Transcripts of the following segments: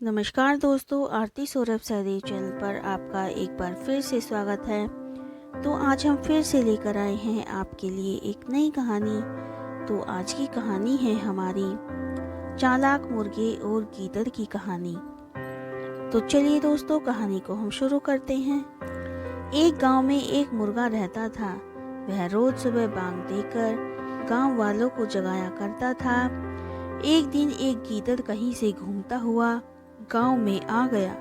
नमस्कार दोस्तों, आरती सौरभ सहदेव चैनल पर आपका एक बार फिर से स्वागत है। तो आज हम फिर से लेकर आए हैं आपके लिए एक नई कहानी। तो आज की कहानी है हमारी चालाक मुर्गे और गीदड़ की कहानी। तो चलिए दोस्तों, कहानी को हम शुरू करते हैं। एक गांव में एक मुर्गा रहता था। वह रोज सुबह बांग देकर गांव वालों को जगाया करता था। एक दिन एक गीदड़ कहीं से घूमता हुआ गांव में आ गया।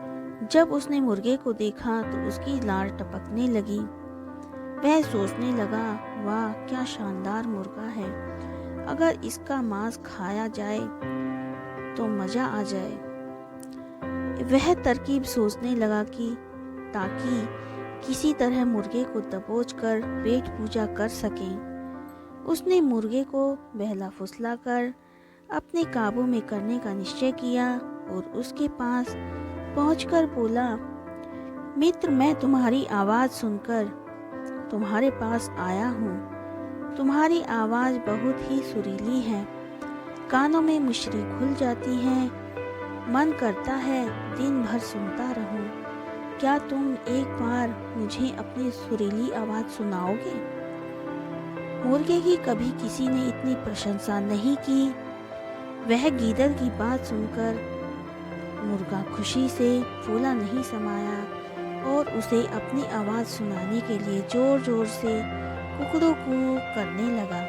जब उसने मुर्गे को देखा तो उसकी लार टपकने लगी। वह सोचने लगा, वाह क्या शानदार मुर्गा है, अगर इसका मांस खाया जाए तो मजा आ जाए। वह तरकीब सोचने लगा कि ताकि किसी तरह मुर्गे को दबोच कर पेट पूजा कर सके। उसने मुर्गे को बहला फुसला कर अपने काबू में करने का निश्चय किया और उसके पास पहुंचकर बोला, मित्र, मैं तुम्हारी आवाज़ सुनकर तुम्हारे पास आया हूँ। तुम्हारी आवाज़ बहुत ही सुरीली है, कानों में मिश्री घुल जाती है, मन करता है दिन भर सुनता रहूं। क्या तुम एक बार मुझे अपनी सुरीली आवाज़ सुनाओगे? मुर्गे की कभी किसी ने इतनी प्रशंसा नहीं की। वह गीदड़ की बात सुनकर मुर्गा खुशी से फूला नहीं समाया और उसे अपनी आवाज़ सुनाने के लिए जोर जोर से कुकड़ू कू करने लगा।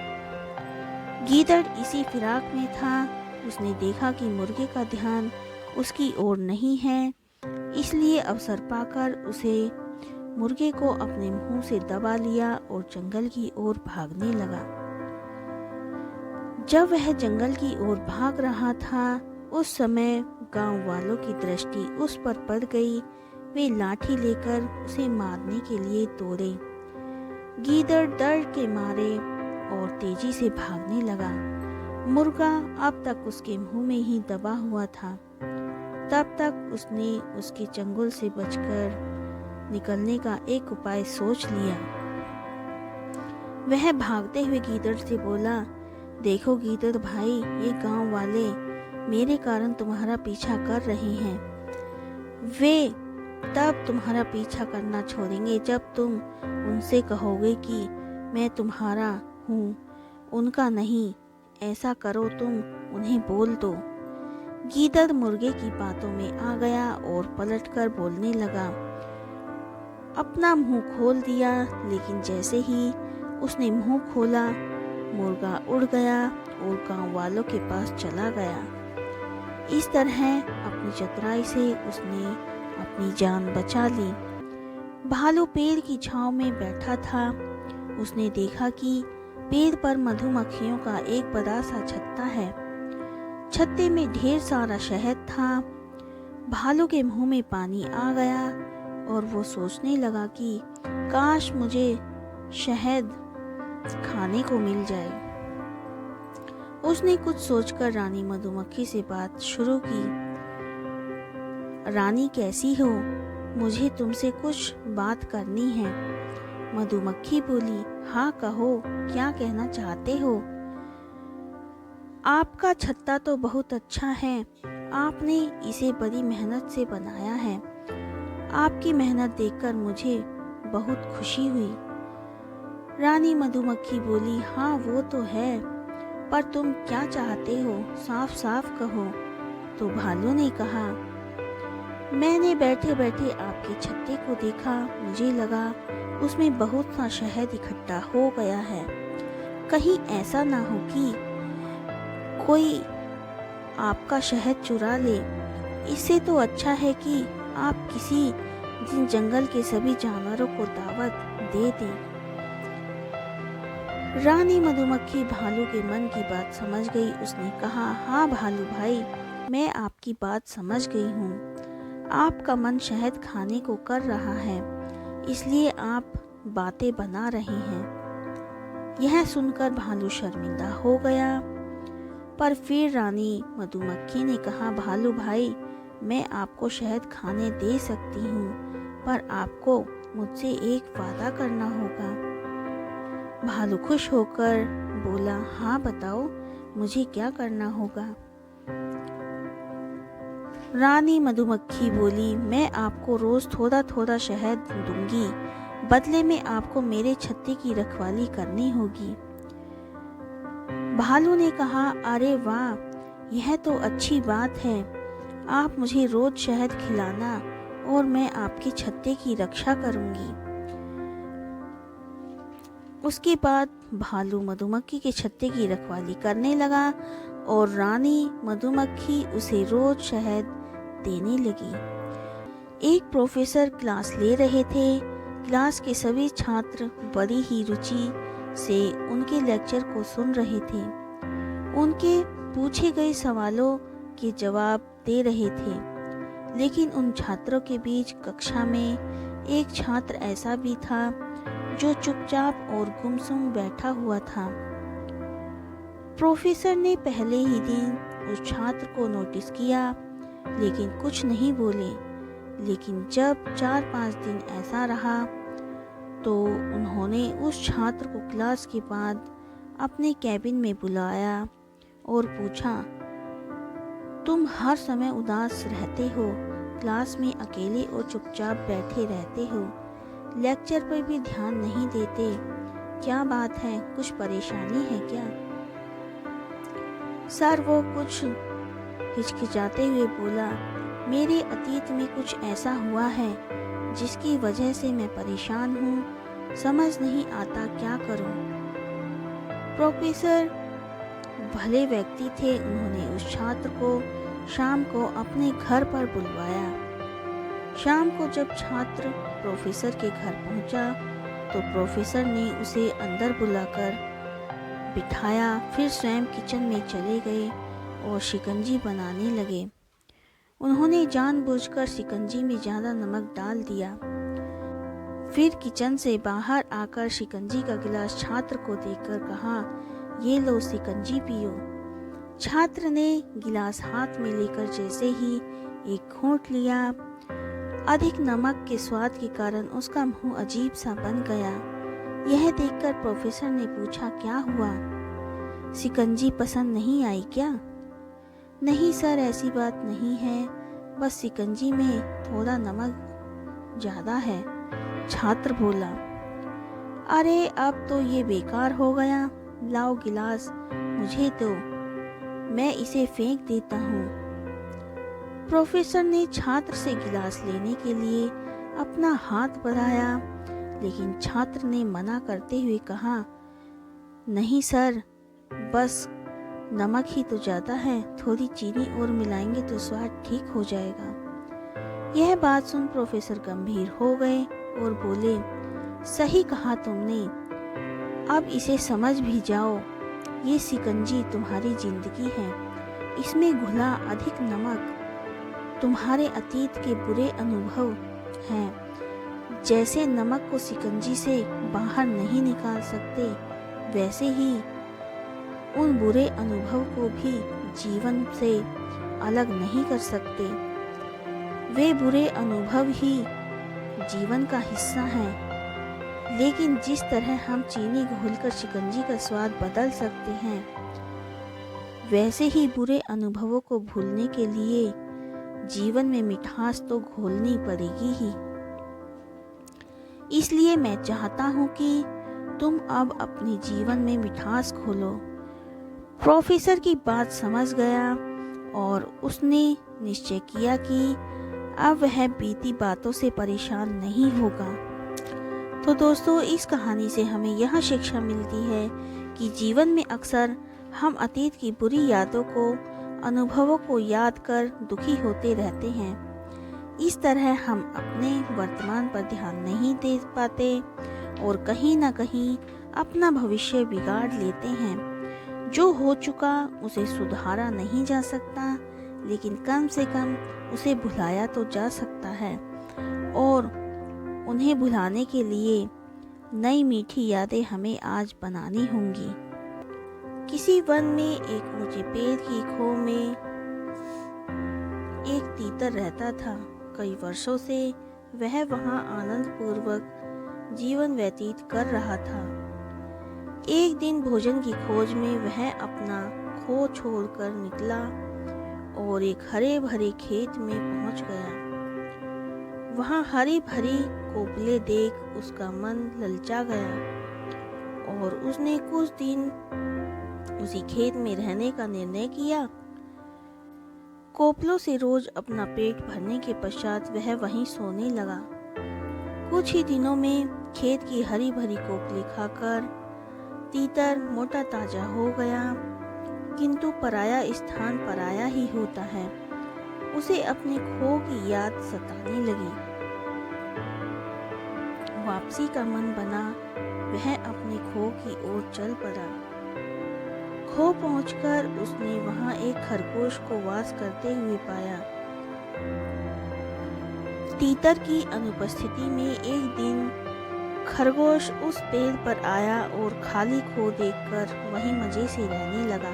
गीदड़ इसी फिराक में था। उसने देखा कि मुर्गे का ध्यान उसकी ओर नहीं है, इसलिए अवसर पाकर उसे मुर्गे को अपने मुंह से दबा लिया और जंगल की ओर भागने लगा। जब वह जंगल की ओर भाग रहा था, उस समय गांव वालों की दृष्टि उस पर पड़ गई। वे लाठी लेकर उसे मारने के लिए दौड़े। गीदड़ डर के मारे और तेजी से भागने लगा। मुर्गा अब तक उसके मुंह में ही दबा हुआ था। तब तक उसने उसके चंगुल से बचकर निकलने का एक उपाय सोच लिया। वह भागते हुए गीदड़ से बोला, देखो गीदड़ भाई, ये गांव वाले मेरे कारण तुम्हारा पीछा कर रहे हैं। वे तब तुम्हारा पीछा करना छोड़ेंगे जब तुम उनसे कहोगे कि मैं तुम्हारा हूँ, उनका नहीं। ऐसा करो, तुम उन्हें बोल दो। गीदड़ मुर्गे की बातों में आ गया और पलटकर बोलने लगा। अपना मुंह खोल दिया, लेकिन जैसे ही उसने मुंह खोला, मुर्गा उड़ गया और गांव वालों के पास चला गया। इस तरह अपनी चतुराई से उसने अपनी जान बचा ली। भालू पेड़ की छांव में बैठा था। उसने देखा कि पेड़ पर मधुमक्खियों का एक बड़ा सा छत्ता है। छत्ते में ढेर सारा शहद था। भालू के मुंह में पानी आ गया और वो सोचने लगा कि काश मुझे शहद खाने को मिल जाए। उसने कुछ सोचकर रानी मधुमक्खी से बात शुरू की। रानी कैसी हो? मुझे तुमसे कुछ बात करनी है। मधुमक्खी बोली, हाँ कहो, क्या कहना चाहते हो? आपका छत्ता तो बहुत अच्छा है। आपने इसे बड़ी मेहनत से बनाया है। आपकी मेहनत देखकर मुझे बहुत खुशी हुई। रानी मधुमक्खी बोली, हाँ वो तो है, पर तुम क्या चाहते हो? साफ साफ कहो। तो भालू ने कहा, मैंने बैठे बैठे आपके छत्ते को देखा। मुझे लगा उसमें बहुत सा शहद इकट्ठा हो गया है। कहीं ऐसा ना हो कि कोई आपका शहद चुरा ले। इससे तो अच्छा है कि आप किसी दिन जंगल के सभी जानवरों को दावत दे दें। रानी मधुमक्खी भालू के मन की बात समझ गई। उसने कहा, हाँ भालू भाई, मैं आपकी बात समझ गई हूँ। आपका मन शहद खाने को कर रहा है, इसलिए आप बातें बना रहे हैं। यह सुनकर भालू शर्मिंदा हो गया। पर फिर रानी मधुमक्खी ने कहा, भालू भाई, मैं आपको शहद खाने दे सकती हूँ, पर आपको मुझसे एक वादा करना होगा। भालू खुश होकर बोला, हाँ बताओ, मुझे क्या करना होगा? रानी मधुमक्खी बोली, मैं आपको रोज थोड़ा थोड़ा शहद दूंगी, बदले में आपको मेरे छत्ते की रखवाली करनी होगी। भालू ने कहा, अरे वाह, यह तो अच्छी बात है। आप मुझे रोज शहद खिलाना और मैं आपके छत्ते की रक्षा करूंगी। उसके बाद भालू मधुमक्खी के छत्ते की रखवाली करने लगा और रानी मधुमक्खी उसे रोज शहद देने लगी। एक प्रोफेसर क्लास ले रहे थे। क्लास के सभी छात्र बड़ी ही रुचि से उनके लेक्चर को सुन रहे थे। उनके पूछे गए सवालों के जवाब दे रहे थे। लेकिन उन छात्रों के बीच कक्षा में एक छात्र ऐसा भी था जो चुपचाप और गुमसुम बैठा हुआ था। प्रोफेसर ने पहले ही दिन उस छात्र को नोटिस किया, लेकिन कुछ नहीं बोले। लेकिन जब 4-5 दिन ऐसा रहा तो उन्होंने उस छात्र को क्लास के बाद अपने कैबिन में बुलाया और पूछा, तुम हर समय उदास रहते हो, क्लास में अकेले और चुपचाप बैठे रहते हो, लेक्चर पर भी ध्यान नहीं देते, क्या बात है, कुछ परेशानी है क्या? सर, वो कुछ हिचकिचाते हुए बोला, मेरे अतीत में कुछ ऐसा हुआ है जिसकी वजह से मैं परेशान हूँ, समझ नहीं आता क्या करूँ। प्रोफेसर भले व्यक्ति थे। उन्होंने उस छात्र को शाम को अपने घर पर बुलवाया। शाम को जब छात्र प्रोफेसर के घर पहुंचा तो प्रोफेसर ने उसे अंदर बुलाकर बिठाया, फिर स्वयं किचन में चले गए और शिकंजी बनाने लगे। उन्होंने जानबूझकर शिकंजी में ज़्यादा नमक डाल दिया। फिर किचन से बाहर आकर शिकंजी का गिलास छात्र को देकर कहा, ये लो शिकंजी पियो। छात्र ने गिलास हाथ में लेकर जैसे ही एक घूंट लिया, अधिक नमक के स्वाद के कारण उसका मुंह अजीब सा बन गया। यह देखकर प्रोफेसर ने पूछा, क्या हुआ, शिकंजी पसंद नहीं आई क्या? नहीं सर, ऐसी बात नहीं है, बस शिकंजी में थोड़ा नमक ज़्यादा है, छात्र बोला। अरे अब तो ये बेकार हो गया, लाओ गिलास मुझे दो, मैं इसे फेंक देता हूँ। प्रोफेसर ने छात्र से गिलास लेने के लिए अपना हाथ बढ़ाया, लेकिन छात्र ने मना करते हुए कहा, नहीं सर, बस नमक ही तो ज़्यादा है, थोड़ी चीनी और मिलाएंगे तो स्वाद ठीक हो जाएगा। यह बात सुन प्रोफेसर गंभीर हो गए और बोले, सही कहा तुमने, अब इसे समझ भी जाओ, ये शिकंजी तुम्हारी जिंदगी है, इसमें घुला अधिक नमक तुम्हारे अतीत के बुरे अनुभव हैं। जैसे नमक को शिकंजी से बाहर नहीं निकाल सकते, वैसे ही उन बुरे अनुभव को भी जीवन से अलग नहीं कर सकते। वे बुरे अनुभव ही जीवन का हिस्सा हैं। लेकिन जिस तरह हम चीनी घोलकर शिकंजी का स्वाद बदल सकते हैं, वैसे ही बुरे अनुभवों को भूलने के लिए जीवन में मिठास तो घोलनी पड़ेगी ही। इसलिए मैं चाहता हूँ कि तुम अब अपने जीवन में मिठास घोलो। प्रोफेसर की बात समझ गया और उसने निश्चय किया कि अब वह बीती बातों से परेशान नहीं होगा। तो दोस्तों, इस कहानी से हमें यह शिक्षा मिलती है कि जीवन में अक्सर हम अतीत की बुरी यादों को, अनुभवों को याद कर दुखी होते रहते हैं। इस तरह हम अपने वर्तमान पर ध्यान नहीं दे पाते और कहीं ना कहीं अपना भविष्य बिगाड़ लेते हैं। जो हो चुका उसे सुधारा नहीं जा सकता, लेकिन कम से कम उसे भुलाया तो जा सकता है और उन्हें भुलाने के लिए नई मीठी यादें हमें आज बनानी होंगी। किसी वन में एक ऊंचे पेड़ की खो में एक तीतर रहता था। कई वर्षों से वह वहां आनंद पूर्वक जीवन व्यतीत कर रहा था। एक दिन भोजन की खोज में वह अपना खो छोड़कर निकला और एक हरे भरे खेत में पहुंच गया। वहां हरी भरी कोपले देख उसका मन ललचा गया और उसने कुछ दिन उसी खेत में रहने का निर्णय किया। कोपलों से रोज अपना पेट भरने के पश्चात वह वहीं सोने लगा। कुछ ही दिनों में खेत की हरी भरी कोपली खाकर तीतर मोटा ताजा हो गया, किंतु पराया स्थान पराया ही होता है। उसे अपने खो की याद सताने लगी। वापसी का मन बना, वह अपने खो की ओर चल पड़ा। खो पहुंचकर उसने वहां एक खरगोश को वास करते हुए पाया। तीतर की अनुपस्थिति में एक दिन खरगोश उस पेड़ पर आया और खाली खो देखकर वहीं मजे से रहने लगा।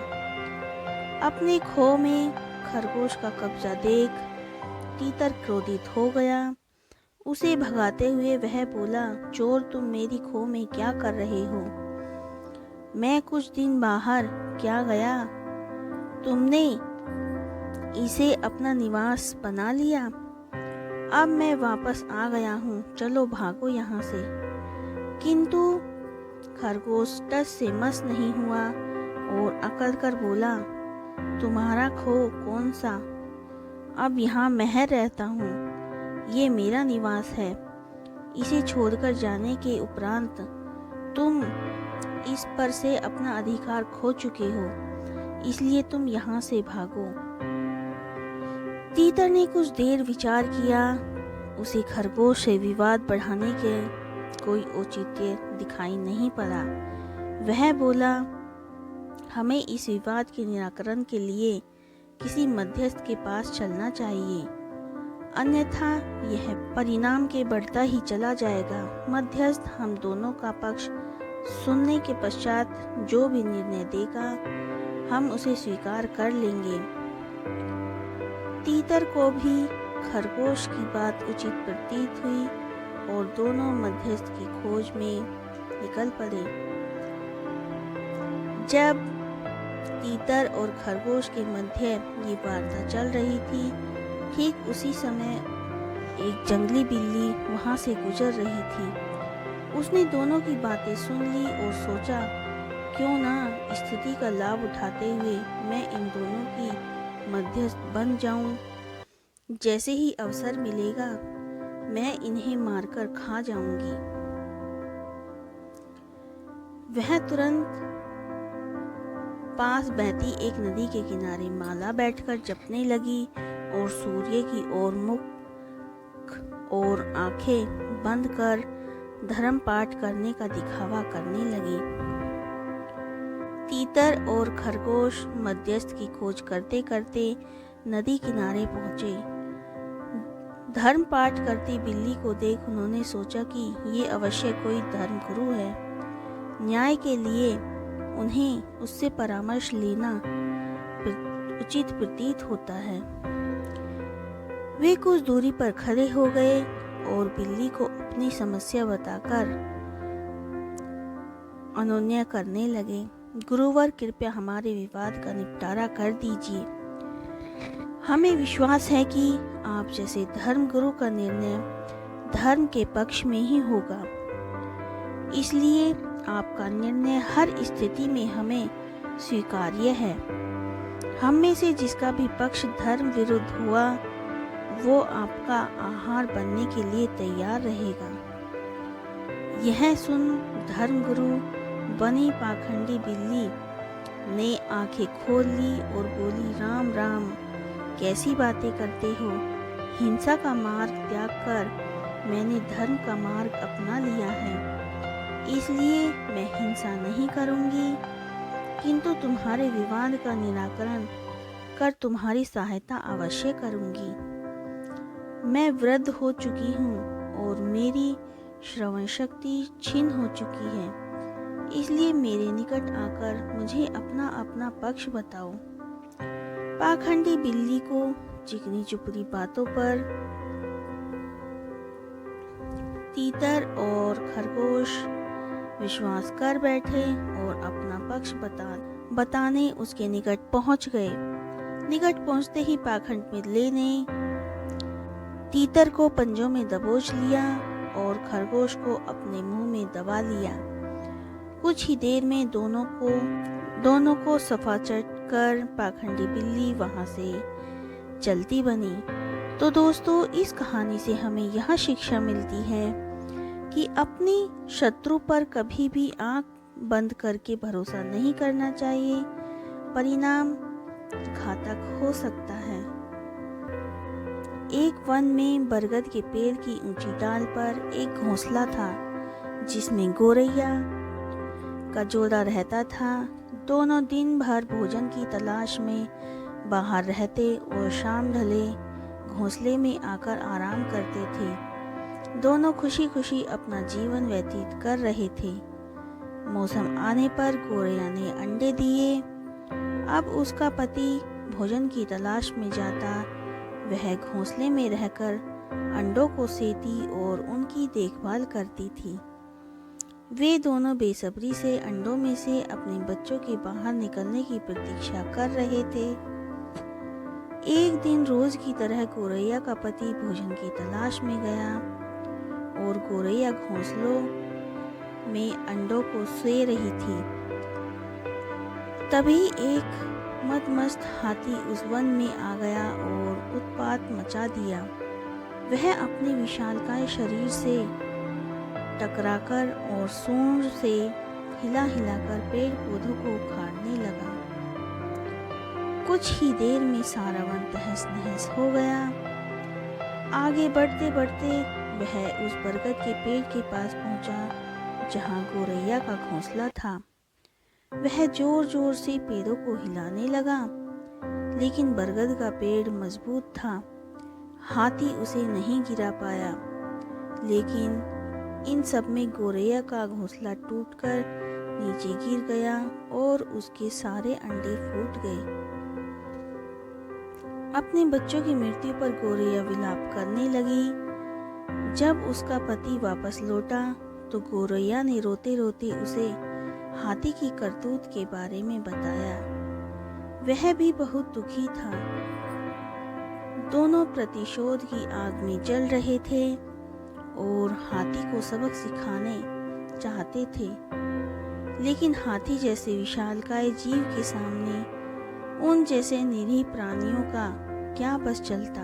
अपने खो में खरगोश का कब्जा देख तीतर क्रोधित हो गया। उसे भगाते हुए वह बोला, चोर, तुम मेरी खो में क्या कर रहे हो? मैं कुछ दिन बाहर क्या गया, तुमने इसे अपना निवास बना लिया। अब मैं वापस आ गया हूँ, चलो भागो यहाँ से। किंतु खरगोश टस से मस नहीं हुआ और अकड़ कर बोला, तुम्हारा खो कौन सा? अब यहाँ मैं रहता हूँ, ये मेरा निवास है। इसे छोड़कर जाने के उपरांत तुम इस पर से अपना अधिकार खो चुके हो, इसलिए तुम यहाँ से भागो। तीतर ने कुछ देर विचार किया। उसे खरगोश से विवाद बढ़ाने के कोई औचित्य दिखाई नहीं पड़ा। वह बोला, हमें इस विवाद के निराकरण के लिए किसी मध्यस्थ के पास चलना चाहिए, अन्यथा यह परिणाम के बढ़ता ही चला जाएगा। मध्यस्थ हम दोनों का पक्ष सुनने के पश्चात जो भी निर्णय देगा, हम उसे स्वीकार कर लेंगे। तीतर को भी खरगोश की बात उचित प्रतीत हुई और दोनों मध्यस्थ की खोज में निकल पड़े। जब तीतर और खरगोश के मध्य ये वार्ता चल रही थी, ठीक उसी समय एक जंगली बिल्ली वहां से गुजर रही थी। उसने दोनों की बातें सुन ली और सोचा, क्यों ना स्थिति का लाभ उठाते हुए मैं इन दोनों की मध्यस्थ बन जाऊं। जैसे ही अवसर मिलेगा मैं इन्हें मारकर खा जाऊंगी। वह तुरंत पास बहती एक नदी के किनारे माला बैठकर जपने लगी और सूर्य की ओर मुख और आंखें बंद कर धर्म पाठ करने का दिखावा करने लगी। तीतर और खरगोश मध्यस्थ की खोज करते करते नदी किनारे पहुंचे। धर्म पाठ करती बिल्ली को देख उन्होंने सोचा कि ये अवश्य कोई धर्मगुरु है। न्याय के लिए उन्हें उससे परामर्श लेना उचित प्रतीत होता है। वे कुछ दूरी पर खड़े हो गए और बिल्ली को अपनी समस्या बताकर अनुनय करने लगे। गुरुवर, कृपया हमारे विवाद का निपटारा कर दीजिए। हमें विश्वास है कि आप जैसे धर्मगुरु का निर्णय धर्म के पक्ष में ही होगा, इसलिए आपका निर्णय हर स्थिति में हमें स्वीकार्य है। हम में से जिसका भी पक्ष धर्म विरुद्ध हुआ, वो आपका आहार बनने के लिए तैयार रहेगा। यह सुन धर्मगुरु बनी पाखंडी बिल्ली ने आंखें खोल ली और बोली, राम राम, कैसी बातें करते हो? हिंसा का मार्ग त्याग कर मैंने धर्म का मार्ग अपना लिया है, इसलिए मैं हिंसा नहीं करूंगी, किंतु तुम्हारे विवाद का निराकरण कर तुम्हारी सहायता अवश्य करूंगी। मैं वृद्ध हो चुकी हूँ और मेरी श्रवण शक्ति छिन्न हो चुकी है, इसलिए मेरे निकट आकर मुझे अपना अपना पक्ष बताओ। पाखंडी बिल्ली को चिकनी चुपड़ी बातों पर तीतर और खरगोश विश्वास कर बैठे और अपना पक्ष बताने उसके निकट पहुंच गए। निकट पहुंचते ही पाखंड मिले ने तीतर को पंजों में दबोच लिया और खरगोश को अपने मुंह में दबा लिया। कुछ ही देर में दोनों को सफा चढ़कर पाखंडी बिल्ली वहां से चलती बनी। तो दोस्तों, इस कहानी से हमें यह शिक्षा मिलती है कि अपनी शत्रु पर कभी भी आंख बंद करके भरोसा नहीं करना चाहिए, परिणाम घातक हो सकता है। एक वन में बरगद के पेड़ की ऊंची डाल पर एक घोंसला था जिसमें गौरैया का जोड़ा रहता था। दोनों दिन भर भोजन की तलाश में बाहर रहते और शाम ढले घोंसले में आकर आराम करते थे। दोनों खुशी खुशी अपना जीवन व्यतीत कर रहे थे। मौसम आने पर गौरैया ने अंडे दिए। अब उसका पति भोजन की तलाश में जाता, वह घोंसले में रहकर अंडों को सेती और उनकी देखभाल करती थी। वे दोनों बेसब्री से अंडों में से अपने बच्चों के बाहर निकलने की प्रतीक्षा कर रहे थे। एक दिन रोज की तरह गौरैया का पति भोजन की तलाश में गया और गौरैया घोंसलों में अंडों को से रही थी। तभी एक मदमस्त हाथी उस वन में आ गया और उत्पात मचा दिया। वह अपने विशालकाय शरीर से टकराकर और सूंड से हिला हिलाकर पेड़ पौधों को उखाड़ने लगा। कुछ ही देर में सारा वन तहस नहस हो गया। आगे बढ़ते बढ़ते वह उस बरगद के पेड़ के पास पहुंचा जहां गौरैया का घोंसला था। वह जोर जोर से पेड़ों को हिलाने लगा, लेकिन बरगद का पेड़ मजबूत था। हाथी उसे नहीं गिरा पाया, लेकिन इन सब में गौरैया का घोंसला टूटकर नीचे गिर गया और उसके सारे अंडे फूट गए। अपने बच्चों की मृत्यु पर गौरैया विलाप करने लगी। जब उसका पति वापस लौटा तो गौरैया ने रोते रोते उसे हाथी की करतूत के बारे में बताया। वह भी बहुत दुखी था। दोनों प्रतिशोध की आग में जल रहे थे और हाथी को सबक सिखाने चाहते थे, लेकिन हाथी जैसे विशालकाय जीव के सामने उन जैसे निरीह प्राणियों का क्या बस चलता।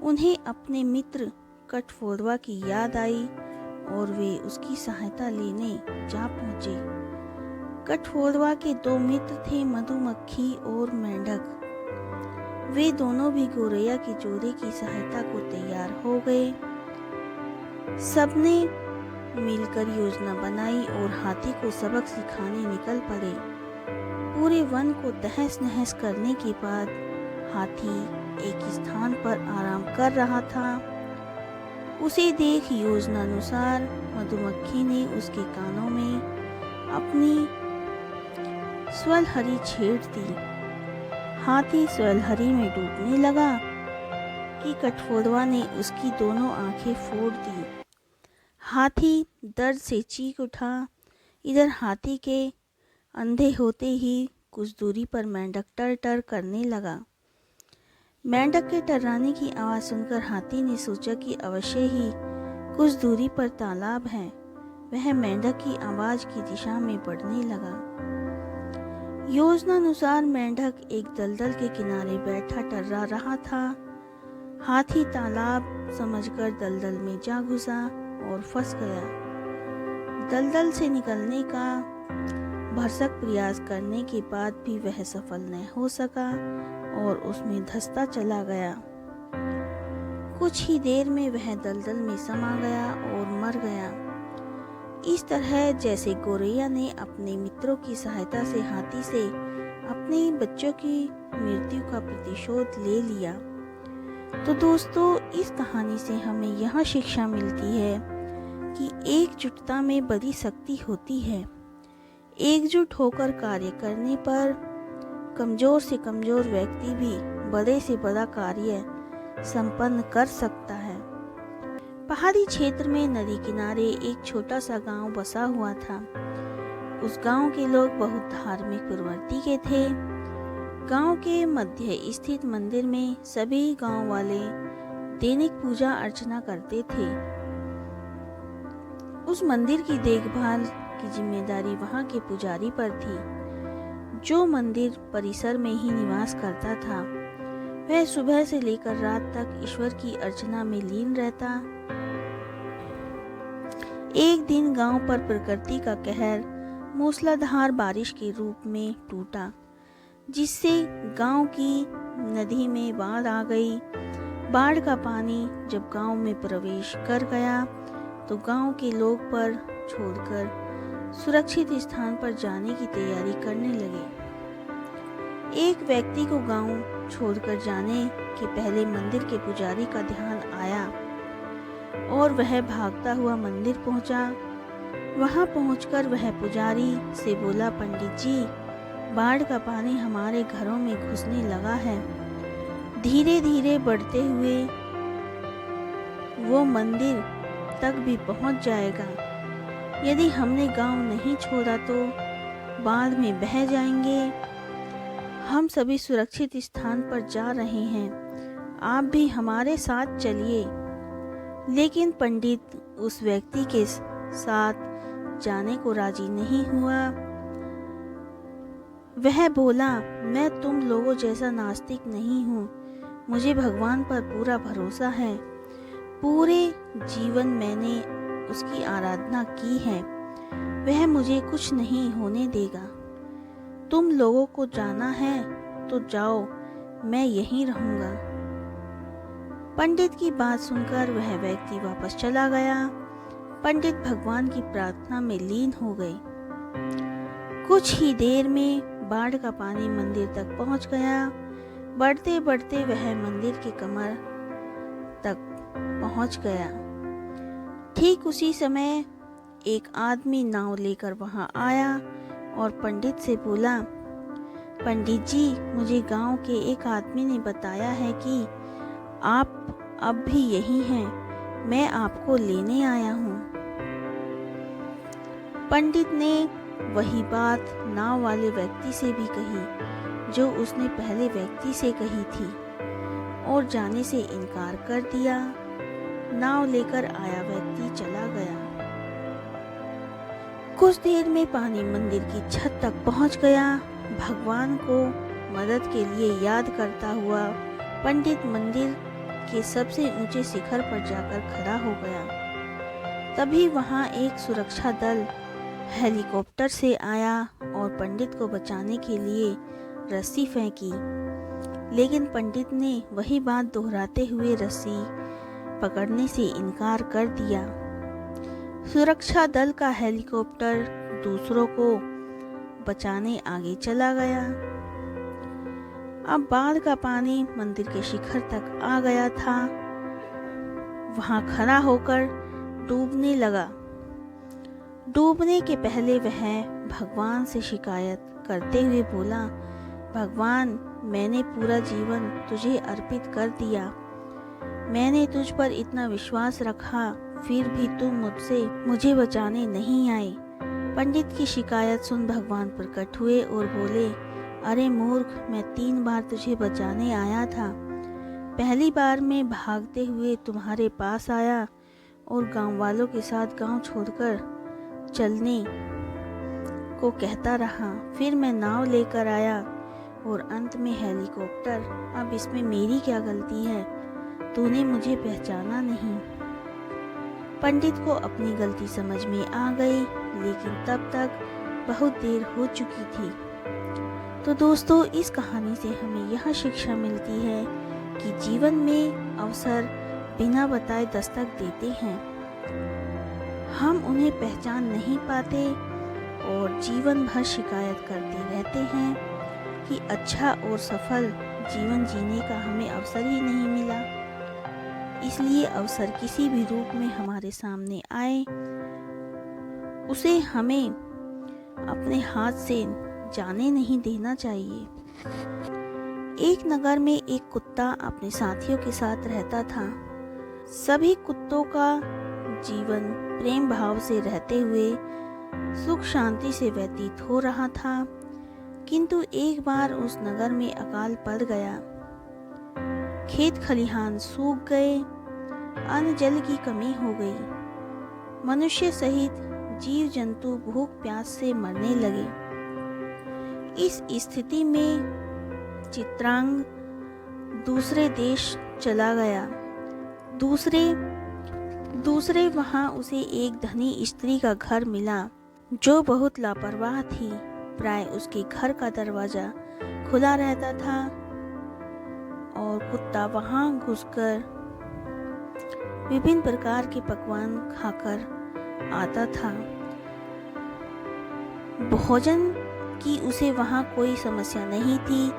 उन्हें अपने मित्र कठफोड़वा की याद आई और वे उसकी सहायता लेने जा पहुंचे। कठफोड़वा के दो मित्र थे, मधुमक्खी और मेंढक। वे दोनों भी गौरैया के जोड़े की सहायता को तैयार हो गए। सबने मिलकर योजना बनाई और हाथी को सबक सिखाने निकल पड़े। पूरे वन को तहस नहस करने के बाद हाथी एक स्थान पर आराम कर रहा था। उसे देख योजनानुसार मधुमक्खी ने उसके कानों में अपनी स्वलहरी छेड़ दी। हाथी स्वलहरी में डूबने लगा कि कठफोड़वा ने उसकी दोनों आंखें फोड़ दी। हाथी दर्द से चीख उठा। इधर हाथी के अंधे होते ही कुछ दूरी पर मेंढक टर टर करने लगा। मेंढक के टर्राने की आवाज सुनकर हाथी ने सोचा कि अवश्य ही कुछ दूरी पर तालाब है। वह मेंढक की आवाज की दिशा में बढ़ने लगा। योजनानुसार मेंढक एक दलदल के किनारे बैठा टर्रा रहा था। हाथी तालाब समझकर दलदल में जा घुसा और फंस गया। दलदल से निकलने का भरसक प्रयास करने के बाद भी वह सफल न हो सका और उसमें धंसता चला गया। कुछ ही देर में वह दलदल में समा गया और मर गया। इस तरह जैसे गौरैया ने अपने मित्रों की सहायता से हाथी से अपने बच्चों की मृत्यु का प्रतिशोध ले लिया। तो दोस्तों, इस कहानी से हमें यह शिक्षा मिलती है कि एकजुटता में बड़ी शक्ति होती है। एकजुट होकर कार्य करने पर कमजोर से कमजोर व्यक्ति भी बड़े से बड़ा कार्य संपन्न कर सकता है। पहाड़ी क्षेत्र में नदी किनारे एक छोटा सा गांव बसा हुआ था। उस गांव के लोग बहुत धार्मिक प्रवृत्ति के थे। गांव के मध्य स्थित मंदिर में सभी गांव वाले दैनिक पूजा अर्चना करते थे। उस मंदिर की देखभाल की जिम्मेदारी वहां के पुजारी पर थी, जो मंदिर परिसर में ही निवास करता था। वह सुबह से लेकर रात तक ईश्वर की अर्चना में लीन रहता। एक दिन गांव पर प्रकृति का कहर मूसलाधार बारिश के रूप में टूटा, जिससे गांव की नदी में बाढ़ आ गई। बाढ़ का पानी जब गांव में प्रवेश कर गया तो गांव के लोग पर छोड़कर सुरक्षित स्थान पर जाने की तैयारी करने लगे। एक व्यक्ति को गांव छोड़कर जाने के पहले मंदिर के पुजारी का ध्यान आया और वह भागता हुआ मंदिर पहुंचा। वहां पहुंचकर वह पुजारी से बोला, पंडित जी, बाढ़ का पानी हमारे घरों में घुसने लगा है। धीरे धीरे बढ़ते हुए वो मंदिर तक भी पहुंच जाएगा। यदि हमने गांव नहीं छोड़ा तो बाढ़ में बह जाएंगे। हम सभी सुरक्षित स्थान पर जा रहे हैं, आप भी हमारे साथ चलिए। लेकिन पंडित उस व्यक्ति के साथ जाने को राजी नहीं हुआ। वह बोला, मैं तुम लोगों जैसा नास्तिक नहीं हूँ, मुझे भगवान पर पूरा भरोसा है। पूरे जीवन मैंने उसकी आराधना की है, वह मुझे कुछ नहीं होने देगा। तुम लोगों को जाना है तो जाओ, मैं यहीं रहूंगा। पंडित की बात सुनकर वह व्यक्ति वापस चला गया। पंडित भगवान की प्रार्थना में लीन हो गए। कुछ ही देर में बाढ़ का पानी मंदिर तक पहुंच गया। बढ़ते बढ़ते वह मंदिर के कमर तक पहुंच गया। ठीक उसी समय एक आदमी नाव लेकर वहां आया और पंडित से बोला, पंडित जी, मुझे गांव के एक आदमी ने बताया है कि आप अब भी यही हैं, मैं आपको लेने आया हूँ। पंडित ने वही बात नाव वाले व्यक्ति से भी कही जो उसने पहले व्यक्ति से कही थी और जाने से इनकार कर दिया। नाव लेकर आया व्यक्ति चला गया। कुछ देर में पानी मंदिर की छत तक पहुंच गया। भगवान को मदद के लिए याद करता हुआ पंडित मंदिर के सबसे ऊंचे शिखर पर जाकर खड़ा हो गया। तभी वहां एक सुरक्षा दल हेलीकॉप्टर से आया और पंडित को बचाने के लिए रस्सी फेंकी, लेकिन पंडित ने वही बात दोहराते हुए रस्सी पकड़ने से इनकार कर दिया। सुरक्षा दल का हेलीकॉप्टर दूसरों को बचाने आगे चला गया। अब बाढ़ का पानी मंदिर के शिखर तक आ गया था। वहां खड़ा होकर डूबने लगा। डूबने के पहले वह भगवान से शिकायत करते हुए बोला, भगवान, मैंने पूरा जीवन तुझे अर्पित कर दिया। मैंने तुझ पर इतना विश्वास रखा, फिर भी तुम मुझे बचाने नहीं आए। पंडित की शिकायत सुन भगवान प्रकट हुए और बोले, अरे मूर्ख, मैं 3 बार तुझे बचाने आया था। पहली बार मैं भागते हुए तुम्हारे पास आया और गांव वालों के साथ गांव छोड़कर चलने को कहता रहा। फिर मैं नाव लेकर आया और अंत में हेलीकॉप्टर। अब इसमें मेरी क्या गलती है? तूने मुझे पहचाना नहीं। पंडित को अपनी गलती समझ में आ गई, लेकिन तब तक बहुत देर हो चुकी थी। तो दोस्तों, इस कहानी से हमें यह शिक्षा मिलती है कि जीवन में अवसर बिना बताए दस्तक देते हैं। हम उन्हें पहचान नहीं पाते और जीवन भर शिकायत करते रहते हैं कि अच्छा और सफल जीवन जीने का हमें अवसर ही नहीं मिला। इसलिए अवसर किसी भी रूप में हमारे सामने आए, उसे हमें अपने हाथ से जाने नहीं देना चाहिए। एक नगर में एक कुत्ता अपने साथियों के साथ रहता था। सभी कुत्तों का जीवन प्रेम भाव से रहते हुए सुख शांति से व्यतीत हो रहा था, किंतु एक बार उस नगर में अकाल पड़ गया। खेत खलिहान सूख गए, अन्न जल की कमी हो गई। मनुष्य सहित जीव जंतु भूख प्यास से मरने लगे। इस स्थिति में चित्रांग दूसरे देश चला गया। दूसरे वहां उसे एक धनी स्त्री का घर मिला जो बहुत लापरवाह थी। प्राय उसके घर का दरवाजा खुला रहता था और कुत्ता वहां घुसकर विभिन्न प्रकार के पकवान खाकर आता था। भोजन की उसे वहां कोई समस्या नहीं थी,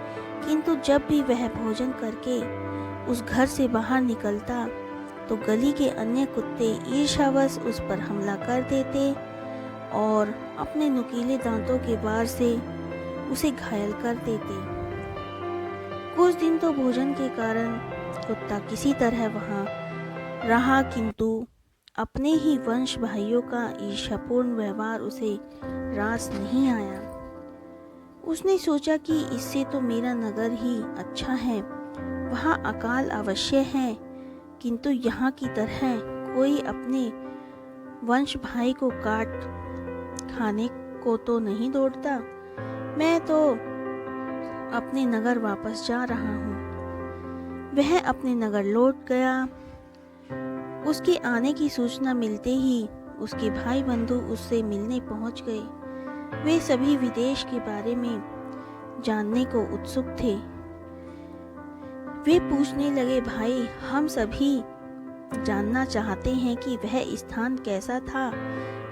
किंतु जब भी वह भोजन करके उस घर से बाहर निकलता तो गली के अन्य कुत्ते ईर्ष्यावश उस पर हमला कर देते और अपने नुकीले दांतों के वार से उसे घायल कर देते। कुछ दिन तो भोजन के कारण कुत्ता किसी तरह वहां रहा, किंतु अपने ही वंश भाइयों का ईर्ष्यापूर्ण व्यवहार उसे रास नहीं आया। उसने सोचा कि इससे तो मेरा नगर ही अच्छा है, वहां अकाल अवश्य है, किंतु यहाँ की तरह कोई अपने वंश भाई को काट खाने को तो नहीं दौड़ता। मैं तो अपने नगर वापस जा रहा हूँ। वह अपने नगर लौट गया। उसके आने की सूचना मिलते ही उसके भाई बंधु उससे मिलने पहुंच गए। वे सभी विदेश के बारे में जानने को उत्सुक थे। वे पूछने लगे, भाई हम सभी जानना चाहते हैं कि वह स्थान कैसा था,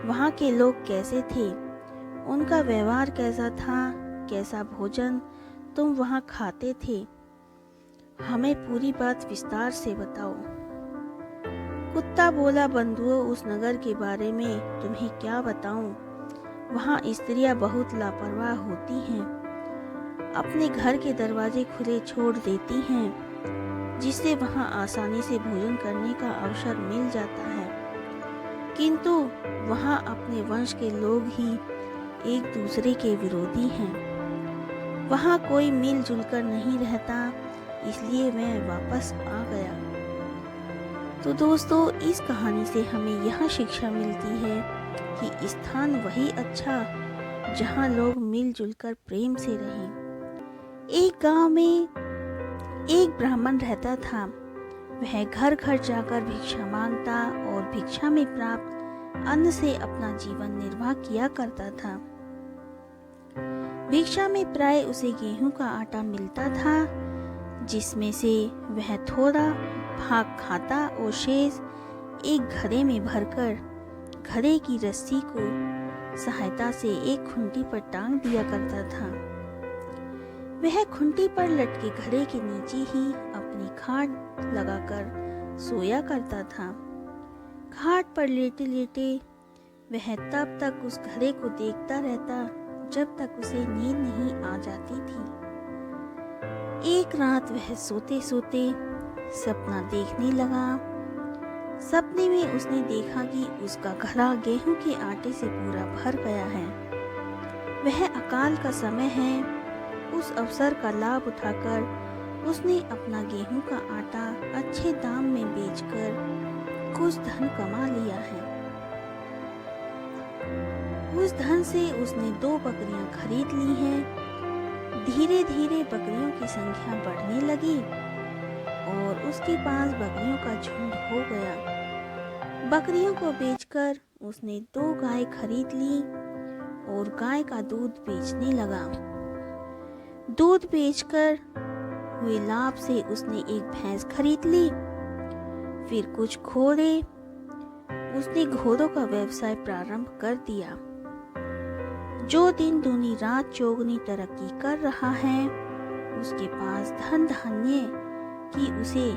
वहाँ के लोग कैसे थे, उनका व्यवहार कैसा था, कैसा भोजन तुम वहाँ खाते थे, हमें पूरी बात विस्तार से बताओ। कुत्ता बोला, बंधुओं उस नगर के बारे में तुम्हें क्या बताऊं, वहाँ स्त्रियां बहुत लापरवाह होती हैं, अपने घर के दरवाजे खुले छोड़ देती हैं, जिससे वहां आसानी से भोजन करने का अवसर मिल जाता है, किंतु वहां अपने वंश के लोग ही एक दूसरे के विरोधी हैं। वहां कोई मिलजुल कर नहीं रहता, इसलिए मैं वापस आ गया। तो दोस्तों, इस कहानी से हमें यह शिक्षा मिलती है कि स्थान वही अच्छा जहां लोग मिलजुल कर प्रेम से रहें। एक गांव में एक ब्राह्मण रहता था। वह घर घर जाकर भिक्षा मांगता और भिक्षा में प्राप्त अन्न से अपना जीवन निर्वाह किया करता था। भिक्षा में प्राय उसे गेहूं का आटा मिलता था, जिसमें से वह थोड़ा भाग खाता और शेष एक घड़े में भरकर घड़े की रस्सी को सहायता से एक खुंटी पर टांग दिया करता था। वह खुंटी पर लटके घड़े के नीचे ही अपनी खाट लगाकर सोया करता था। खाट पर लेटे लेटे वह तब तक उस घड़े को देखता रहता जब तक उसे नींद नहीं आ जाती थी। एक रात वह सोते सोते सपना देखने लगा। सपने में उसने देखा कि उसका घड़ा गेहूं के आटे से पूरा भर गया है। वह अकाल का समय है। उस अवसर का लाभ उठाकर उसने अपना गेहूं का आटा अच्छे दाम में बेचकर कुछ धन कमा लिया है। उस धन से उसने 2 बकरियां खरीद ली हैं। धीरे धीरे बकरियों की संख्या बढ़ने लगी और उसके पास बकरियों का झुंड हो गया। बकरियों को बेचकर उसने 2 गाय खरीद ली और गाय का दूध बेचने लगा। दूध बेचकर हुए लाभ से उसने एक भैंस खरीद ली। फिर कुछ घोड़े, उसने घोड़ों का व्यवसाय प्रारंभ कर दिया। जो दिन दूनी रात चौगुनी तरक्की कर रहा है, उसके पास धन धान्य की उसे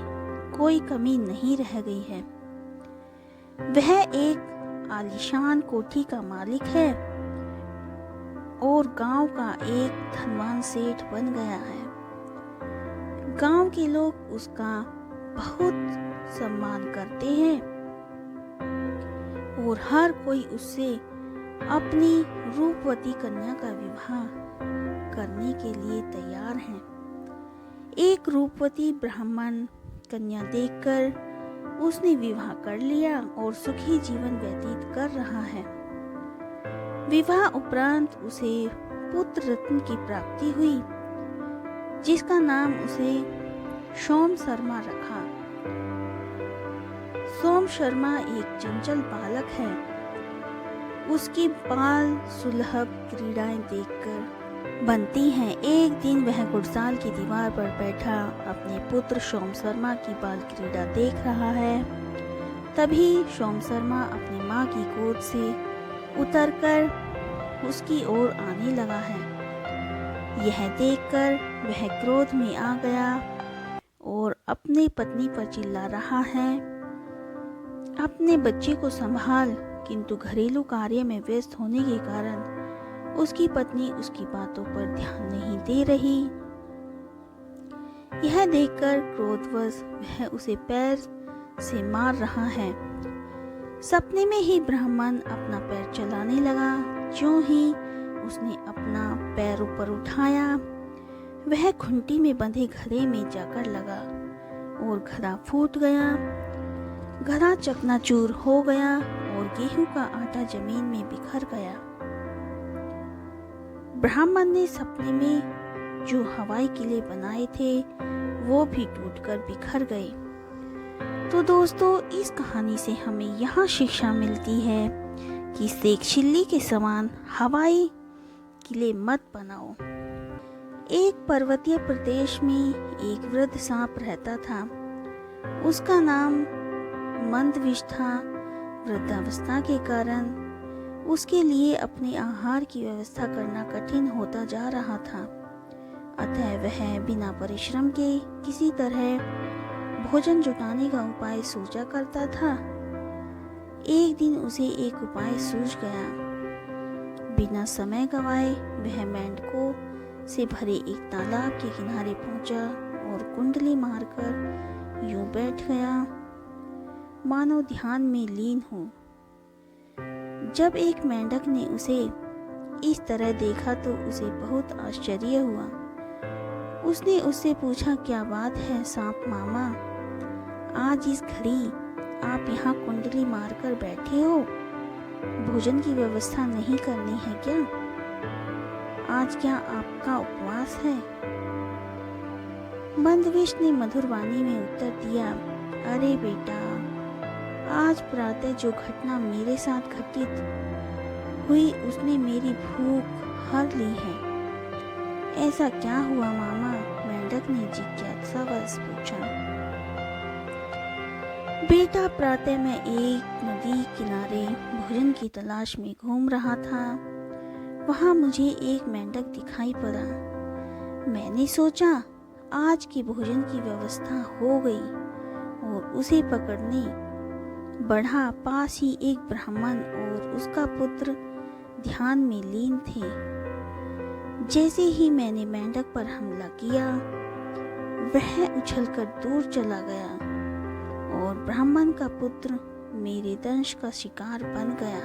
कोई कमी नहीं रह गई है। वह एक आलीशान कोठी का मालिक है और गांव का एक धनवान सेठ बन गया है। गांव के लोग उसका बहुत सम्मान करते हैं और हर कोई उससे अपनी रूपवती कन्या का विवाह करने के लिए तैयार हैं। एक रूपवती ब्राह्मण कन्या देखकर उसने विवाह कर लिया और सुखी जीवन व्यतीत कर रहा है। विवाह उपरांत उसे पुत्र रत्न की प्राप्ति हुई, जिसका नाम उसे सोम शर्मा रखा। सोम शर्मा एक चंचल बालक है। उसकी बाल सुलभ क्रीड़ाएं देखकर बनती हैं। एक दिन वह गुड़साल की दीवार पर बैठा अपने पुत्र सोम शर्मा की बाल क्रीड़ा देख रहा है। तभी सोम शर्मा अपनी माँ की गोद से उतरकर उसकी ओर आने लगा है। यह देखकर वह क्रोध में आ गया और अपनी पत्नी पर चिल्ला रहा है, अपने बच्चे को संभाल। किंतु घरेलू कार्य में व्यस्त होने के कारण उसकी पत्नी उसकी बातों पर ध्यान नहीं दे रही। यह देखकर क्रोधवश वह उसे पैर से मार रहा है। सपने में ही ब्राह्मण अपना पैर चलाने लगा। ज्यों ही उसने अपना पैर ऊपर उठाया, वह खूंटी में बंधे घड़े में जाकर लगा और घड़ा फूट गया। घड़ा चकनाचूर हो गया और गेहूं का आटा जमीन में बिखर गया। ब्राह्मण ने सपने में जो हवाई किले बनाए थे वो भी टूटकर बिखर गए। तो दोस्तों, इस कहानी से हमें यह शिक्षा मिलती है कि सेकशिल्ली के समान हवाई किले मत बनाओ। एक पर्वतीय प्रदेश में एक वृद्ध सांप रहता था। उसका नाम मंदविष था। वृद्धावस्था के कारण उसके लिए अपने आहार की व्यवस्था करना कठिन होता जा रहा था। अतः वह बिना परिश्रम के किसी तरह भोजन जुटाने का उपाय सोचा करता था। एक दिन उसे एक उपाय सूझ गया। बिना समय गंवाए वह मेंढकों से भरे एक तालाब के किनारे पहुंचा और कुंडली मारकर यूं बैठ गया, मानो ध्यान में लीन हो। जब एक मेंढक ने उसे इस तरह देखा तो उसे बहुत आश्चर्य हुआ। उसने उससे पूछा, क्या बात है सांप मामा, आज इस घड़ी आप यहाँ कुंडली मारकर बैठे हो? भोजन की व्यवस्था नहीं करनी है क्या? आज क्या आपका उपवास है? मंदविष ने मधुर वाणी में उत्तर दिया, अरे बेटा, आज प्रातः जो घटना मेरे साथ घटित हुई उसने मेरी भूख हर ली है। ऐसा क्या हुआ मामा? मेंढक ने जिज्ञासावश पूछा। बेटा, प्रातः मैं एक नदी किनारे भोजन की तलाश में घूम रहा था। वहां मुझे एक मेंढक दिखाई पड़ा। मैंने सोचा आज की भोजन की व्यवस्था हो गई और उसे पकड़ने बढ़ा। पास ही एक ब्राह्मण और उसका पुत्र ध्यान में लीन थे। जैसे ही मैंने मेंढक पर हमला किया, वह उछलकर दूर चला गया और ब्राह्मण का पुत्र मेरे दंश का शिकार बन गया।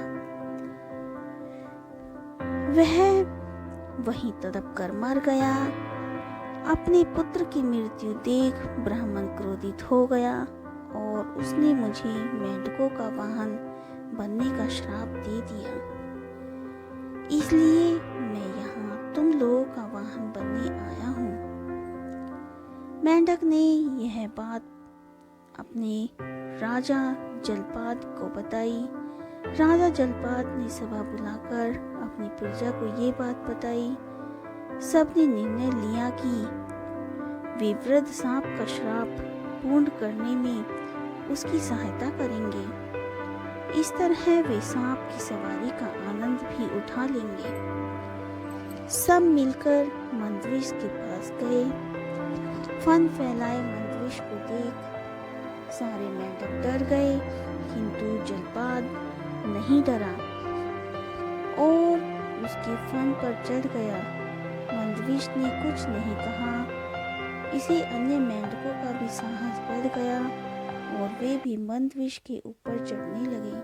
वह वहीं तड़प कर मर गया। अपने पुत्र की मृत्यु देख ब्राह्मण क्रोधित हो गया और उसने मुझे मेंढकों का वाहन बनने का श्राप दे दिया। इसलिए मैं यहाँ तुम लोगों का वाहन बनने आया हूँ। मेंढक ने यह बात अपने राजा जलपाद को बताई। राजा जलपाद ने सभा बुलाकर अपनी प्रजा को ये बात बताई। सबने निर्णय लिया कि वे वृद्ध सांप का श्राप पूर्ण करने में उसकी सहायता करेंगे। इस तरह वे सांप की सवारी का आनंद भी उठा लेंगे। सब मिलकर मंदविष के पास गए। फन फैलाए मंदविष को देख सारे मेंढक डर गए, किंतु जलपाद नहीं डरा और उसके फन पर चढ़ गया। मंदविष ने कुछ नहीं कहा। इसे अन्य मेंढकों का भी साहस बढ़ गया और वे भी मंदविष के ऊपर चढ़ने लगे।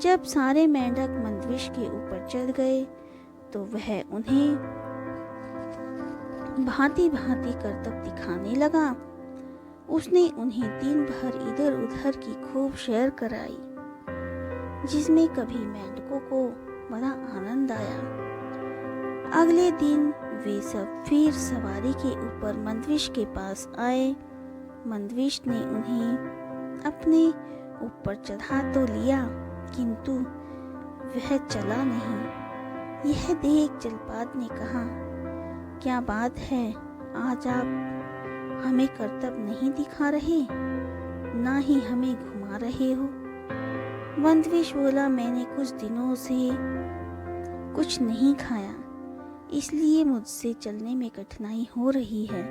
जब सारे मेंढक मंदविष के ऊपर चढ़ गए तो वह उन्हें भांति भांति करतब दिखाने लगा। उसने उन्हें दिन भर इधर उधर की खूब सैर कराई, जिसमें कभी मेंढकों को बड़ा आनंद आया। अगले दिन वे सब फिर सवारी के ऊपर मंदविश के पास आए। मंदविश ने उन्हें अपने ऊपर चढ़ा तो लिया, किंतु वह चला नहीं। यह देख जलपाद ने कहा, क्या बात है, आज आप हमें करतब नहीं दिखा रहे, ना ही हमें घुमा रहे हो। मंदविश बोला, मैंने कुछ दिनों से कुछ नहीं खाया, इसलिए मुझसे चलने में कठिनाई हो रही है।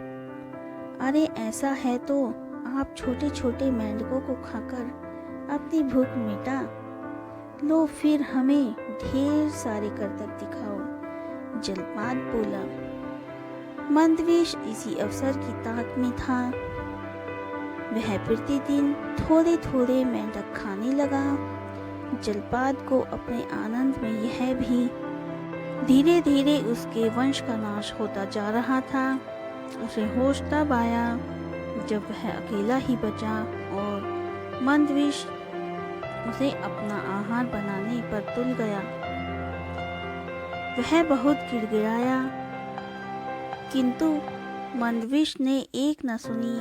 अरे ऐसा है तो आप छोटे छोटे मेंढकों को खाकर अपनी भूख मिटा लो, फिर हमें ढेर सारे करतब दिखाओ। जलपाद बोला। मंदवेश इसी अवसर की ताक में था। वह प्रतिदिन थोड़े थोड़े मेंढक खाने लगा। जलपाद को अपने आनंद में यह भी धीरे धीरे उसके वंश का नाश होता जा रहा था। उसे होश तब आया जब वह अकेला ही बचा और मंदवेश उसे अपना आहार बनाने पर तुल गया। वह बहुत गिड़गिड़ाया, किंतु मंदवेश ने एक न सुनी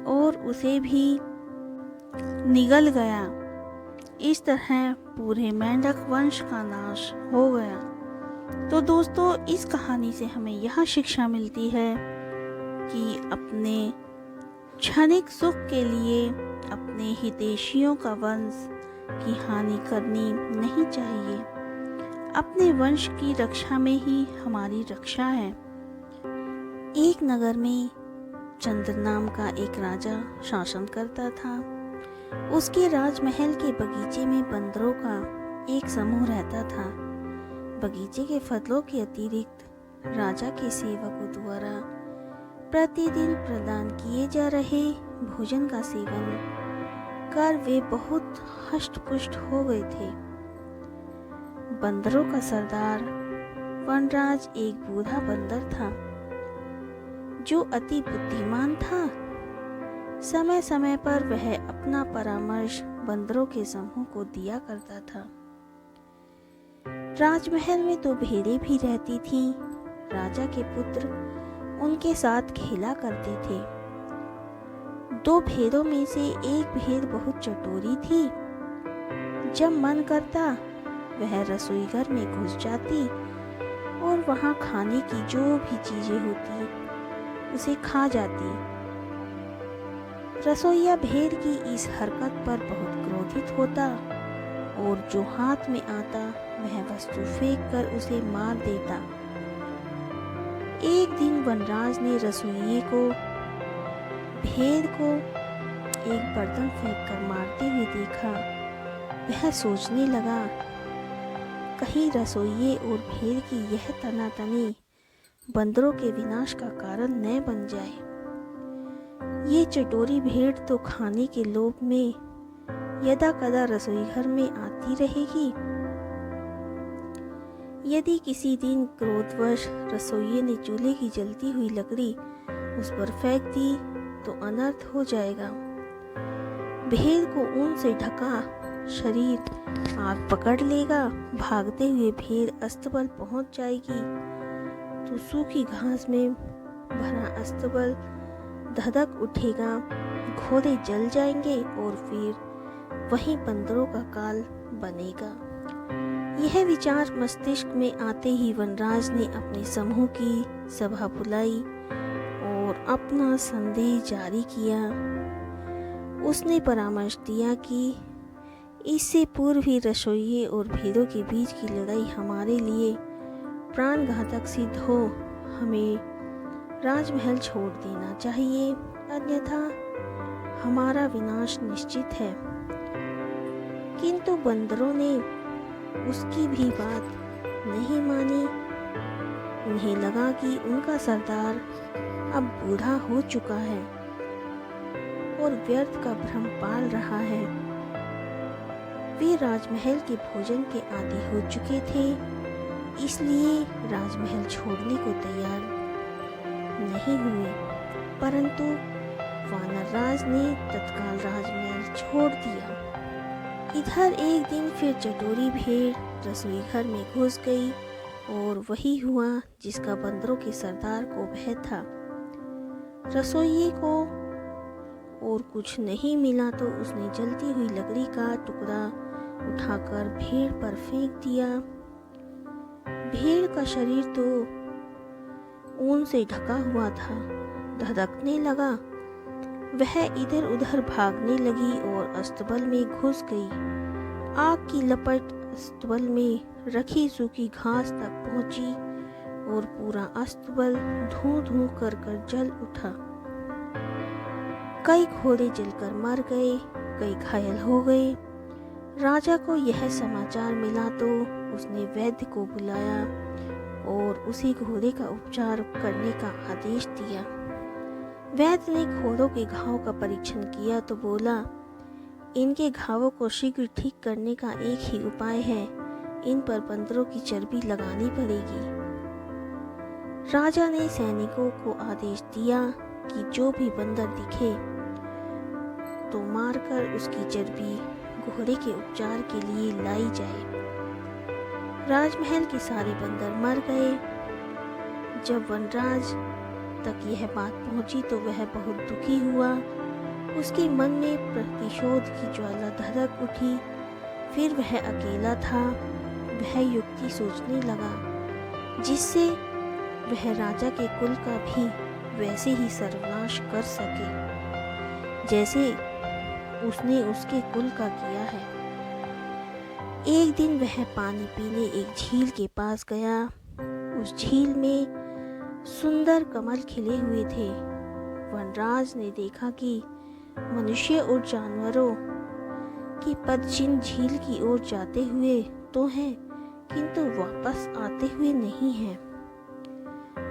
और उसे भी निगल गया। इस तरह पूरे मेंढक वंश का नाश हो गया। तो दोस्तों, इस कहानी से हमें यह शिक्षा मिलती है कि अपने क्षणिक सुख के लिए अपने हितैषियों का वंश की हानि करनी नहीं चाहिए। अपने वंश की रक्षा में ही हमारी रक्षा है। एक नगर में चंद्र नाम का एक राजा शासन करता था। उसके राजमहल के बगीचे में बंदरों का एक समूह रहता था। बगीचे के फलों के अतिरिक्त राजा के सेवकों द्वारा प्रतिदिन प्रदान किए जा रहे भोजन का सेवन कर वे बहुत हष्ट-पुष्ट हो गए थे। बंदरों का सरदार वनराज एक बूढ़ा बंदर था, जो अति बुद्धिमान था। समय समय पर वह अपना परामर्श बंदरों के समूह को दिया करता था। राजमहल में 2 भेड़ें भी रहती थीं। राजा के पुत्र उनके साथ खेला करते थे। 2 भेड़ों में से एक भेड़ बहुत चटोरी थी। जब मन करता वह रसोई घर में घुस जाती और वहां खाने की जो भी चीजें होती उसे खा जाती। रसोइया भेड़ की इस हरकत पर बहुत क्रोधित होता और जो हाथ में आता वह वस्तु फेंक कर उसे मार देता। एक दिन वनराज ने रसोइये को भेड़ को एक बर्तन फेंक कर मारते हुए देखा। वह सोचने लगा, कहीं रसोइये और भेड़ की यह तनातनी बंदरों के विनाश का कारण न बन जाए। ये चटोरी भेड़ तो खाने के लोभ में यदा कदा रसोई घर में आती रहेगी। यदि किसी दिन क्रोधवश रसोइये ने चूल्हे की जलती हुई लकड़ी उस पर फेंक दी तो अनर्थ हो जाएगा। भेड़ को ऊन से ढका शरीर आग पकड़ लेगा। भागते हुए भेड़ अस्तबल पहुंच जाएगी तो सूखी घास में भरा अस्तबल धधक उठेगा। घोड़े जल जाएंगे और फिर वहीं बंदरों का काल बनेगा। यह विचार मस्तिष्क में आते ही वनराज ने अपने समूह की सभा बुलाई और अपना संदेश जारी किया। उसने परामर्श दिया कि इससे पूर्व ही रसोइये और भेड़ों के बीच की लड़ाई हमारे लिए प्राणघातक सिद्ध हो हमें राजमहल छोड़ देना चाहिए, अन्यथा हमारा विनाश निश्चित है। किंतु बंदरों ने उसकी भी बात नहीं मानी। उन्हें लगा कि उनका सरदार अब बूढ़ा हो चुका है और व्यर्थ का भ्रम पाल रहा है। वे राजमहल के भोजन के आदी हो चुके थे, इसलिए राजमहल छोड़ने को तैयार नहीं हुए, परंतु वानरराज ने तत्काल राजमहल छोड़ दिया। इधर एक दिन फिर चटोरी भेड़ रसोई घर में घुस गई और वही हुआ जिसका बंदरों के सरदार को भय था। रसोइये को और कुछ नहीं मिला तो उसने जलती हुई लकड़ी का टुकड़ा उठाकर भेड़ पर फेंक दिया। भेड़ का शरीर तो ऊन से ढका हुआ था, धधकने लगा। वह इधर उधर भागने लगी और अस्तबल में घुस गई। आग की लपट अस्तबल में रखी सूखी घास तक पहुंची और पूरा अस्तबल धूं धूं कर जल उठा। कई घोड़े जलकर मर गए, कई घायल हो गए। राजा को यह समाचार मिला तो उसने वैद्य को बुलाया और उसी घोड़े का उपचार करने का आदेश दिया। वैद्य ने घोड़ों के घाव का परीक्षण किया तो बोला, इनके घावों को शीघ्र ठीक करने का एक ही उपाय है, इन पर बंदरों की चर्बी लगानी पड़ेगी। राजा ने सैनिकों को आदेश दिया कि जो भी बंदर दिखे तो मारकर उसकी चर्बी घोड़े के उपचार के लिए लाई जाए। राजमहल के सारे बंदर मर गए। जब वनराज तक यह बात पहुंची तो वह बहुत दुखी हुआ। उसके मन में प्रतिशोध की ज्वाला धधक उठी। फिर वह अकेला था। वह युक्ति सोचने लगा जिससे वह राजा के कुल का भी वैसे ही सर्वनाश कर सके जैसे उसने उसके कुल का किया है। एक दिन वह पानी पीने एक झील के पास गया। उस झील में सुंदर कमल खिले हुए थे। वनराज ने देखा कि मनुष्य और जानवरों की पदचिन्ह झील की ओर जाते हुए तो हैं, किंतु वापस आते हुए नहीं हैं।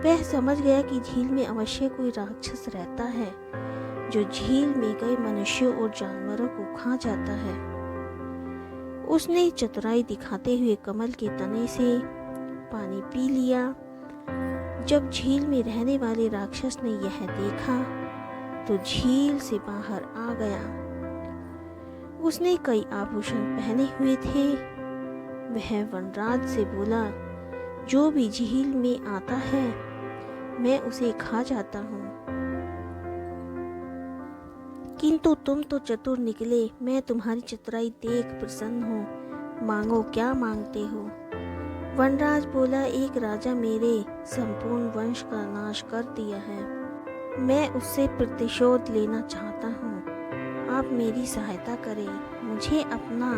वह समझ गया कि झील में अवश्य कोई राक्षस रहता है जो झील में गए मनुष्यों और जानवरों को खा जाता है। उसने चतुराई दिखाते हुए कमल के तने से पानी पी लिया। जब झील में रहने वाले राक्षस ने यह देखा तो झील से बाहर आ गया। उसने कई आभूषण पहने हुए थे। वह वनराज से बोला, जो भी झील में आता है मैं उसे खा जाता हूँ, किंतु तुम तो चतुर निकले। मैं तुम्हारी चतुराई देख प्रसन्न हूँ। मांगो, क्या मांगते हो? वनराज बोला, एक राजा मेरे संपूर्ण वंश का नाश कर दिया है। मैं उससे प्रतिशोध लेना चाहता हूँ। आप मेरी सहायता करें, मुझे अपना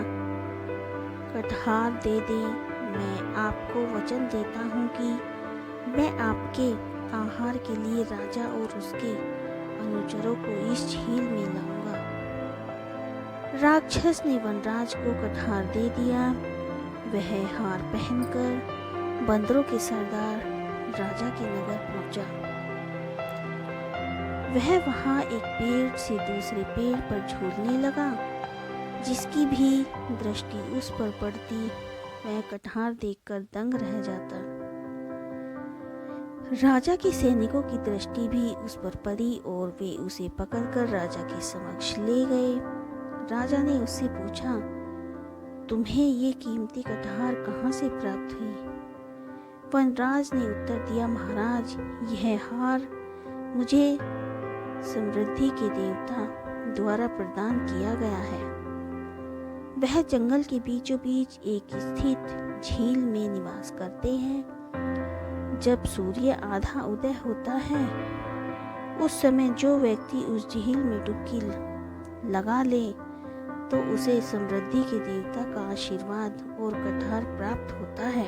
कटहार दे दें। मैं आपको वचन देता हूँ कि मैं आपके आहार के लिए राजा और उसके अनुचरों को इस झील में लाऊंगा। राक्षस ने वनराज को कटहार दे दिया। वह हार पहनकर बंदरों के सरदार राजा के नगर पहुंचा। वह वहां एक पेड़ से दूसरे पेड़ पर झूलने लगा। जिसकी भी दृष्टि उस पर पड़ती वह कटहार देखकर दंग रह जाता। राजा के सैनिकों की दृष्टि भी उस पर पड़ी और वे उसे पकड़कर राजा के समक्ष ले गए। राजा ने उससे पूछा, तुम्हें ये कीमती कटहार कहाँ से प्राप्त हुई? वनराज ने उत्तर दिया, महाराज, यह हार मुझे समृद्धि के देवता द्वारा प्रदान किया गया है। वह जंगल के बीचों बीच एक स्थित झील में निवास करते हैं। जब सूर्य आधा उदय होता है उस समय जो व्यक्ति उस झील में डुबकी लगा ले तो उसे समृद्धि के देवता का आशीर्वाद और कटहार प्राप्त होता है।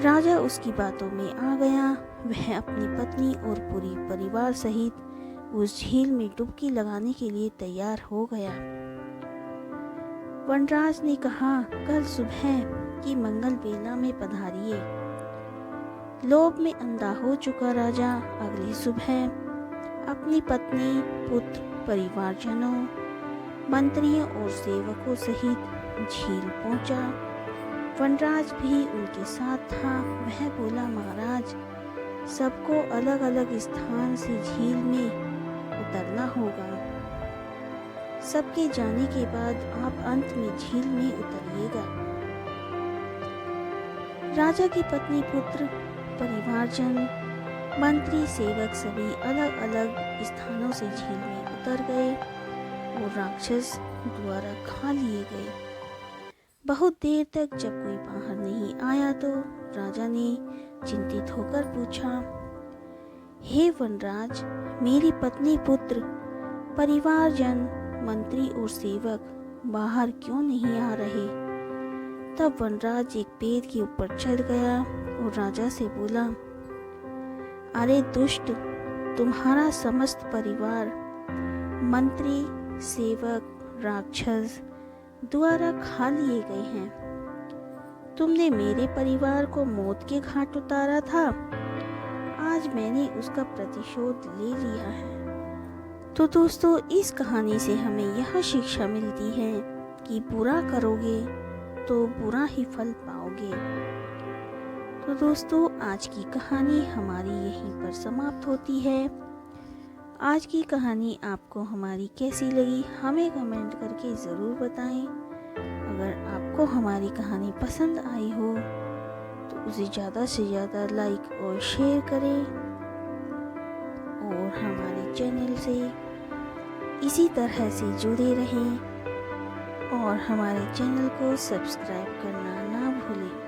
राजा उसकी बातों में आ गया। वह अपनी पत्नी और पूरी परिवार सहित उस झील में डुबकी लगाने के लिए तैयार हो गया। वनराज ने कहा, कल सुबह की मंगल बेला में पधारिए। लोभ में अंधा हो चुका राजा अगली सुबह अपनी पत्नी, पुत्र, परिवारजनों, मंत्रियों और सेवकों सहित झील पहुंचा। वनराज भी उनके साथ था। वह बोला, महाराज, सबको अलग अलग स्थान से झील में उतरना होगा। सबके जाने के बाद आप अंत में झील में उतरिएगा। राजा की पत्नी, पुत्र, परिवारजन, मंत्री, सेवक सभी अलग अलग स्थानों से झील में उतर गए और राक्षस द्वारा खा लिए गए। बहुत देर तक जब कोई बाहर नहीं आया तो राजा ने चिंतित होकर पूछा, हे वनराज, मेरी पत्नी, पुत्र, परिवारजन, मंत्री और सेवक बाहर क्यों नहीं आ रहे? तब वनराज एक पेड़ के ऊपर चढ़ गया और राजा से बोला, अरे दुष्ट, तुम्हारा समस्त परिवार, मंत्री, सेवक, राक्षस द्वारा खा लिए गए हैं। तुमने मेरे परिवार को मौत के घाट उतारा था, आज मैंने उसका प्रतिशोध ले लिया है। तो दोस्तों, इस कहानी से हमें यह शिक्षा मिलती है कि बुरा करोगे तो बुरा ही फल पाओगे। तो दोस्तों, आज की कहानी हमारी यहीं पर समाप्त होती है। आज की कहानी आपको हमारी कैसी लगी हमें कमेंट करके ज़रूर बताएं। अगर आपको हमारी कहानी पसंद आई हो तो उसे ज़्यादा से ज़्यादा लाइक और शेयर करें और हमारे चैनल से इसी तरह से जुड़े रहें और हमारे चैनल को सब्सक्राइब करना ना भूलें।